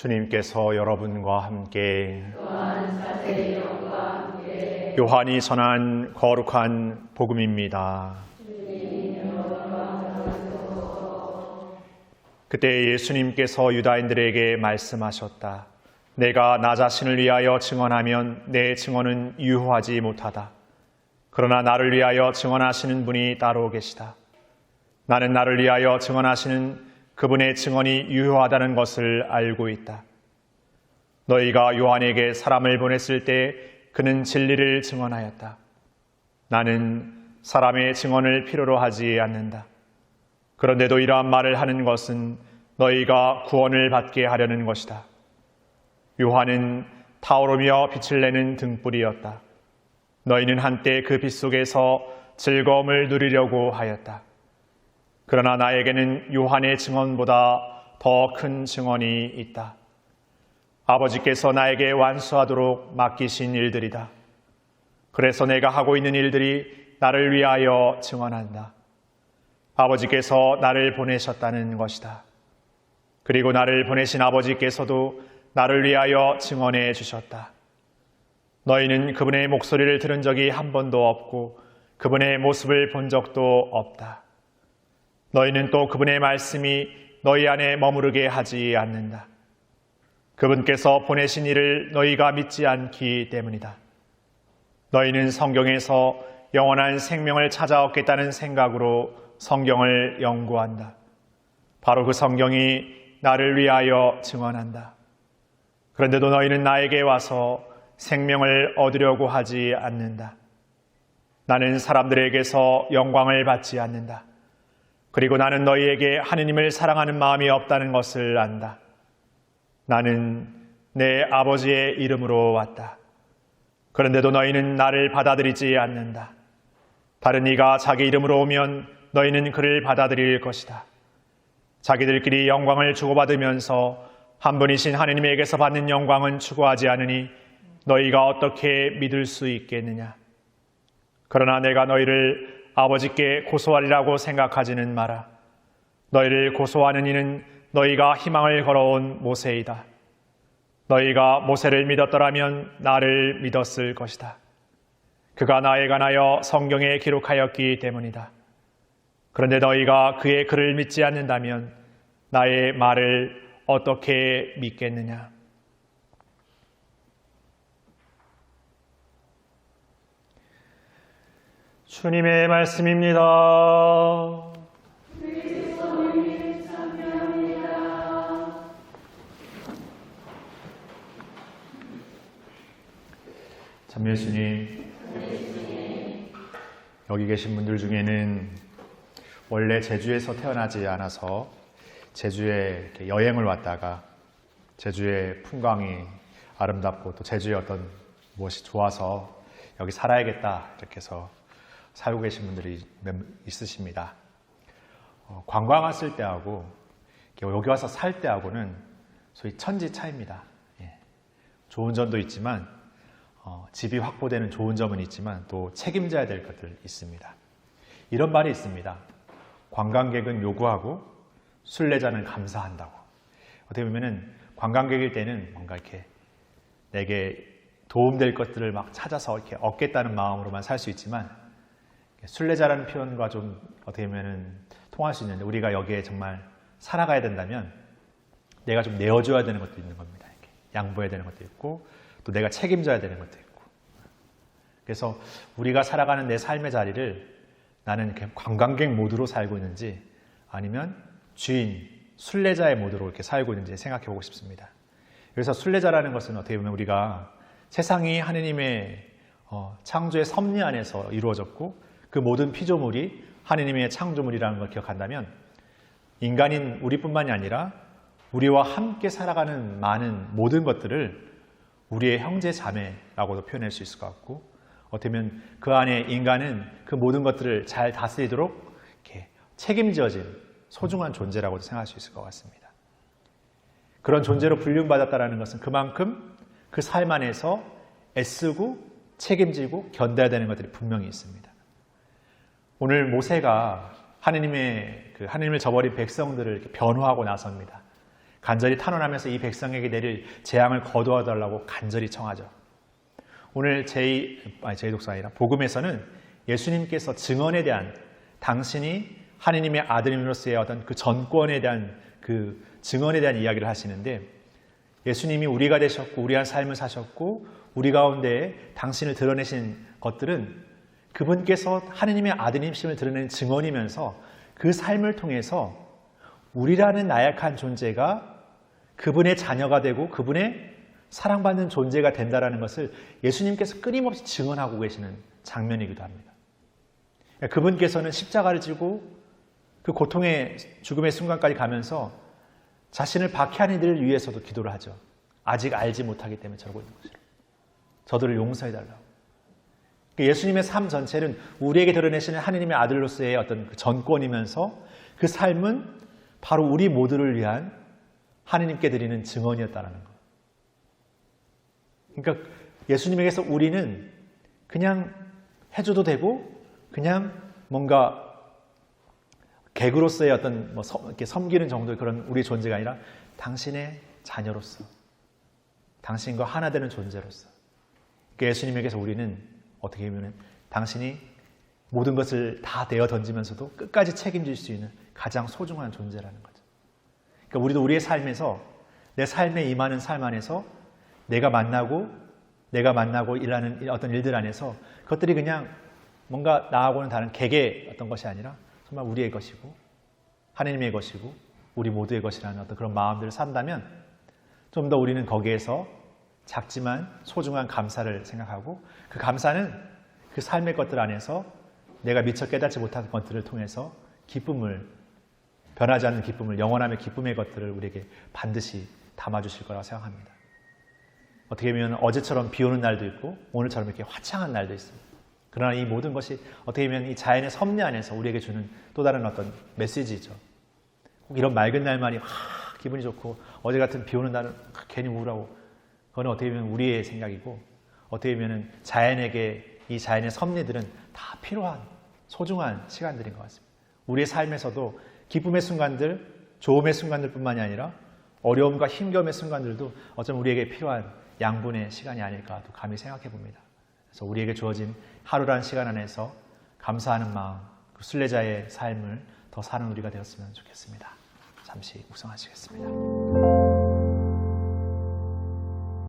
주님께서 여러분과 함께 요한이 전한 거룩한 복음입니다. 그때 예수님께서 유다인들에게 말씀하셨다. 내가 나 자신을 위하여 증언하면 내 증언은 유효하지 못하다. 그러나 나를 위하여 증언하시는 분이 따로 계시다. 나는 나를 위하여 증언하시는 그분의 증언이 유효하다는 것을 알고 있다. 너희가 요한에게 사람을 보냈을 때 그는 진리를 증언하였다. 나는 사람의 증언을 필요로 하지 않는다. 그런데도 이러한 말을 하는 것은 너희가 구원을 받게 하려는 것이다. 요한은 타오르며 빛을 내는 등불이었다. 너희는 한때 그 빛 속에서 즐거움을 누리려고 하였다. 그러나 나에게는 요한의 증언보다 더 큰 증언이 있다. 아버지께서 나에게 완수하도록 맡기신 일들이다. 그래서 내가 하고 있는 일들이 나를 위하여 증언한다. 아버지께서 나를 보내셨다는 것이다. 그리고 나를 보내신 아버지께서도 나를 위하여 증언해 주셨다. 너희는 그분의 목소리를 들은 적이 한 번도 없고 그분의 모습을 본 적도 없다. 너희는 또 그분의 말씀이 너희 안에 머무르게 하지 않는다. 그분께서 보내신 이를 너희가 믿지 않기 때문이다. 너희는 성경에서 영원한 생명을 찾아 얻겠다는 생각으로 성경을 연구한다. 바로 그 성경이 나를 위하여 증언한다. 그런데도 너희는 나에게 와서 생명을 얻으려고 하지 않는다. 나는 사람들에게서 영광을 받지 않는다. 그리고 나는 너희에게 하느님을 사랑하는 마음이 없다는 것을 안다. 나는 내 아버지의 이름으로 왔다. 그런데도 너희는 나를 받아들이지 않는다. 다른 이가 자기 이름으로 오면 너희는 그를 받아들일 것이다. 자기들끼리 영광을 주고받으면서 한 분이신 하느님에게서 받는 영광은 추구하지 않으니 너희가 어떻게 믿을 수 있겠느냐. 그러나 내가 너희를 아버지께 고소하리라고 생각하지는 마라. 너희를 고소하는 이는 너희가 희망을 걸어온 모세이다. 너희가 모세를 믿었더라면 나를 믿었을 것이다. 그가 나에 관하여 성경에 기록하였기 때문이다. 그런데 너희가 그의 글을 믿지 않는다면 나의 말을 어떻게 믿겠느냐. 주님의 말씀입니다. 참 예수님, 여기 계신 분들 중에는 원래 제주에서 태어나지 않아서 제주에 이렇게 여행을 왔다가 제주의 풍광이 아름답고 또 제주의 어떤 무엇이 좋아서 여기 살아야겠다 이렇게 해서 살고 계신 분들이 있으십니다. 관광 왔을 때하고 여기 와서 살 때하고는 소위 천지 차이입니다. 좋은 점도 있지만 집이 확보되는 좋은 점은 있지만 또 책임져야 될 것들 있습니다. 이런 말이 있습니다. 관광객은 요구하고 순례자는 감사한다고. 어떻게 보면은 관광객일 때는 뭔가 이렇게 내게 도움될 것들을 막 찾아서 이렇게 얻겠다는 마음으로만 살 수 있지만 순례자라는 표현과 좀 어떻게 보면은 통할 수 있는데 우리가 여기에 정말 살아가야 된다면 내가 좀 내어줘야 되는 것도 있는 겁니다. 이렇게 양보해야 되는 것도 있고 또 내가 책임져야 되는 것도 있고. 그래서 우리가 살아가는 내 삶의 자리를 나는 관광객 모드로 살고 있는지 아니면 주인, 순례자의 모드로 이렇게 살고 있는지 생각해 보고 싶습니다. 그래서 순례자라는 것은 어떻게 보면 우리가 세상이 하느님의 창조의 섭리 안에서 이루어졌고 그 모든 피조물이 하느님의 창조물이라는 걸 기억한다면 인간인 우리뿐만이 아니라 우리와 함께 살아가는 많은 모든 것들을 우리의 형제 자매라고도 표현할 수 있을 것 같고 어떻게 보면 그 안에 인간은 그 모든 것들을 잘 다스리도록 이렇게 책임져진 소중한 존재라고도 생각할 수 있을 것 같습니다. 그런 존재로 불륜받았다는 것은 그만큼 그 삶 안에서 애쓰고 책임지고 견뎌야 되는 것들이 분명히 있습니다. 오늘 모세가 하느님을 저버린 백성들을 이렇게 변호하고 나섭니다. 간절히 탄원하면서 이 백성에게 내릴 재앙을 거두어 달라고 간절히 청하죠. 오늘 제 독서가 아니라 복음에서는 예수님께서 증언에 대한 당신이 하느님의 아들임으로서의 어떤 그 전권에 대한 그 증언에 대한 이야기를 하시는데 예수님이 우리가 되셨고 우리한 삶을 사셨고 우리 가운데 당신을 드러내신 것들은 그분께서 하느님의 아들임심을 드러내는 증언이면서 그 삶을 통해서 우리라는 나약한 존재가 그분의 자녀가 되고 그분의 사랑받는 존재가 된다는 것을 예수님께서 끊임없이 증언하고 계시는 장면이기도 합니다. 그분께서는 십자가를 지고 그 고통의 죽음의 순간까지 가면서 자신을 박해하는 이들을 위해서도 기도를 하죠. 아직 알지 못하기 때문에 저러고 있는 것이라. 저들을 용서해달라고. 예수님의 삶 전체는 우리에게 드러내시는 하느님의 아들로서의 어떤 그 전권이면서 그 삶은 바로 우리 모두를 위한 하느님께 드리는 증언이었다는 것. 그러니까 예수님에게서 우리는 그냥 해줘도 되고 그냥 뭔가 개그로서의 어떤 이렇게 섬기는 정도의 그런 우리의 존재가 아니라 당신의 자녀로서 당신과 하나 되는 존재로서 그러니까 예수님에게서 우리는 어떻게 보면 당신이 모든 것을 다 내어 던지면서도 끝까지 책임질 수 있는 가장 소중한 존재라는 거죠. 그러니까 우리도 우리의 삶에서 내 삶에 임하는 삶 안에서 내가 만나고 일하는 어떤 일들 안에서 그것들이 그냥 뭔가 나하고는 다른 개개의 어떤 것이 아니라 정말 우리의 것이고 하나님의 것이고 우리 모두의 것이라는 어떤 그런 마음들을 산다면 좀 더 우리는 거기에서 작지만 소중한 감사를 생각하고 그 감사는 그 삶의 것들 안에서 내가 미처 깨닫지 못한 것들을 통해서 기쁨을 변하지 않는 기쁨을 영원함의 기쁨의 것들을 우리에게 반드시 담아주실 거라고 생각합니다. 어떻게 보면 어제처럼 비 오는 날도 있고 오늘처럼 이렇게 화창한 날도 있습니다. 그러나 이 모든 것이 어떻게 보면 이 자연의 섭리 안에서 우리에게 주는 또 다른 어떤 메시지죠. 꼭 이런 맑은 날만이 기분이 좋고 어제 같은 비 오는 날은 괜히 우울하고 그건 어떻게 보면 우리의 생각이고 어떻게 보면 자연에게 이 자연의 섭리들은 다 필요한 소중한 시간들인 것 같습니다. 우리의 삶에서도 기쁨의 순간들, 좋음의 순간들 뿐만이 아니라 어려움과 힘겨움의 순간들도 어쩌면 우리에게 필요한 양분의 시간이 아닐까 또 감히 생각해 봅니다. 그래서 우리에게 주어진 하루라는 시간 안에서 감사하는 마음, 그 순례자의 삶을 더 사는 우리가 되었으면 좋겠습니다. 잠시 묵상하시겠습니다.